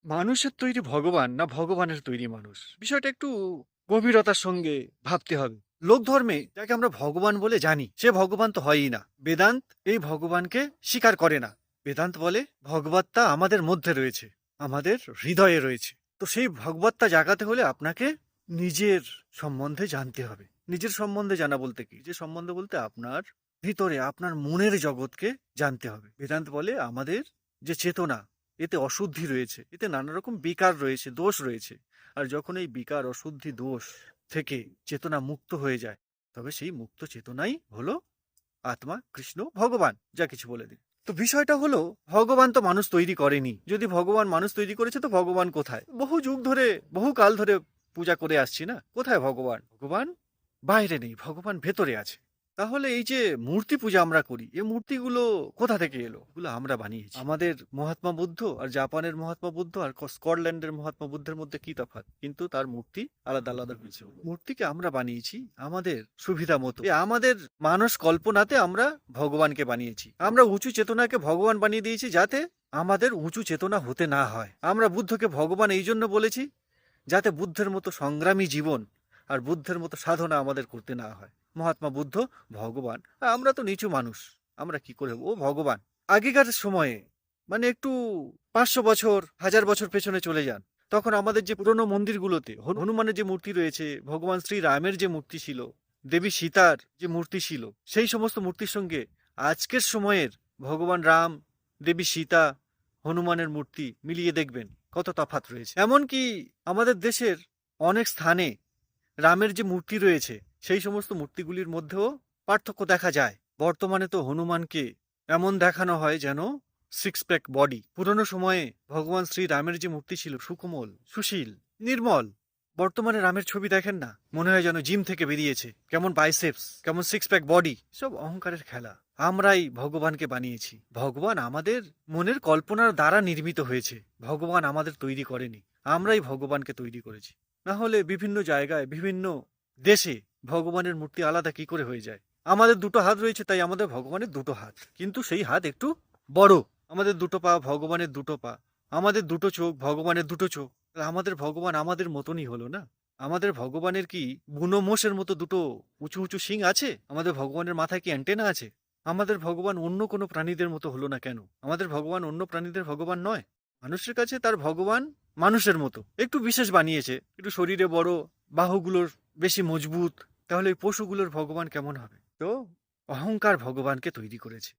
মানুষের তৈরি ভগবান না ভগবানের তৈরি মানুষ, বিষয়টা একটু গভীরতার সঙ্গে ভাবতে হবে। লোক ধর্মে যাকে আমরা ভগবান বলে জানি সে ভগবান তো হয়ই না। বেদান্ত এই ভগবানকে স্বীকার করে না। বেদান্ত বলে ভগবত্তা আমাদের মধ্যে রয়েছে, আমাদের হৃদয়ে রয়েছে। তো সেই ভগবত্তা জাগাতে হলে আপনাকে নিজের সম্বন্ধে জানতে হবে। নিজের সম্বন্ধে জানা বলতে কি, যে সম্বন্ধে বলতে আপনার ভিতরে আপনার মনের জগৎকে জানতে হবে। বেদান্ত বলে আমাদের যে চেতনা, এতে অশুদ্ধি রয়েছে, এতে নানা রকম বিকার রয়েছে, দোষ রয়েছে। আর যখন এই বিকার অশুদ্ধি দোষ থেকে চেতনা মুক্ত হয়ে যায়, তবে সেই মুক্ত চেতনাই হলো আত্মা, কৃষ্ণ, ভগবান, যা কিছু বলে দিন। তো বিষয়টা হলো, ভগবান তো মানুষ তৈরি করেনি। যদি ভগবান মানুষ তৈরি করেছে তো ভগবান কোথায়? বহু যুগ ধরে, বহু কাল ধরে পূজা করে আসছি না, কোথায় ভগবান? ভগবান বাইরে নেই, ভগবান ভেতরে আছে। তাহলে এই যে মূর্তি পূজা আমরা করি, এই মূর্তিগুলো কোথা থেকে এলো? এগুলো আমরা বানিয়েছি। আমাদের মহাত্মা বুদ্ধ আর জাপানের মহাত্মা বুদ্ধ আর স্কটল্যান্ডের মহাত্মা বুদ্ধের মধ্যে কি তফাৎ? কিন্তু তার মূর্তি আলাদা আলাদা হয়েছে। মূর্তিকে আমরা বানিয়েছি আমাদের সুবিধা মতো। আমাদের মানস কল্পনাতে আমরা ভগবানকে বানিয়েছি। আমরা উঁচু চেতনাকে ভগবান বানিয়ে দিয়েছি যাতে আমাদের উঁচু চেতনা হতে না হয়। আমরা বুদ্ধকে ভগবান এই জন্য বলেছি যাতে বুদ্ধের মতো সংগ্রামী জীবন আর বুদ্ধের মতো সাধনা আমাদের করতে না হয়। মহাত্মা বুদ্ধ ভগবান, আর আমরা তো নিচু মানুষ, আমরা কি করে ও ভগবান? আগেকার সময়ে, মানে একটু 500 বছর 1000 বছর পেছনে চলে যান, তখন আমাদের যে পুরনো মন্দিরগুলোতে হনুমানের যে মূর্তি রয়েছে, ভগবান শ্রী রামের যে মূর্তি ছিল, দেবী সীতার যে মূর্তি ছিল, সেই সমস্ত মূর্তির সঙ্গে আজকের সময়ের ভগবান রাম, দেবী সীতা, হনুমানের মূর্তি মিলিয়ে দেখবেন কত তফাৎ রয়েছে। এমনকি আমাদের দেশের অনেক স্থানে রামের যে মূর্তি রয়েছে সেই সমস্ত মূর্তিগুলির মধ্যেও পার্থক্য দেখা যায়। বর্তমানে তো হনুমানকে এমন দেখানো হয় যেন 6 প্যাক বডি। পুরনো সময়ে ভগবান শ্রী রামের যে মূর্তি ছিল সুকোমল, সুশীল, নির্মল। বর্তমানে রামের ছবি দেখেন না, মনে হয় যেন জিম থেকে বেরিয়েছে। কেমন বাইসেপস, কেমন 6 প্যাক বডি, সব অহংকারের খেলা। আমরাই ভগবানকে বানিয়েছি। ভগবান আমাদের মনের কল্পনার দ্বারা নির্মিত হয়েছে, ভগবান আমাদের তৈরি করেনি। আমরাই ভগবানকে তৈরি করেছি। না হলে বিভিন্ন জায়গায়, বিভিন্ন দেশে ভগবানের মূর্তি আলাদা কি করে হয়ে যায়? আমাদের দুটো হাত রয়েছে তাই আমাদের ভগবানের দুটো হাত, কিন্তু সেই হাত একটু বড়। আমাদের দুটো পা, ভগবানের দুটো পা। আমাদের দুটো চোখ, ভগবানের দুটো চোখ। আমাদের ভগবান আমাদের মতনই হলো না? আমাদের ভগবানের কি বুনো মোষের মতো দুটো উঁচু উঁচু শিং আছে? আমাদের ভগবানের মাথায় কি অ্যান্টেনা আছে? আমাদের ভগবান অন্য কোনো প্রাণীদের মতো হলো না কেন? আমাদের ভগবান অন্য প্রাণীদের ভগবান নয়? মানুষের কাছে তার ভগবান মানুষের মতো, একটু বিশেষ বানিয়েছে, একটু শরীরে বড়, বাহুগুলোর বেশি মজবুত। তাহলে ওই পশুগুলোর ভগবান কেমন হবে? তো অহংকার ভগবানকে তৈরি করেছে।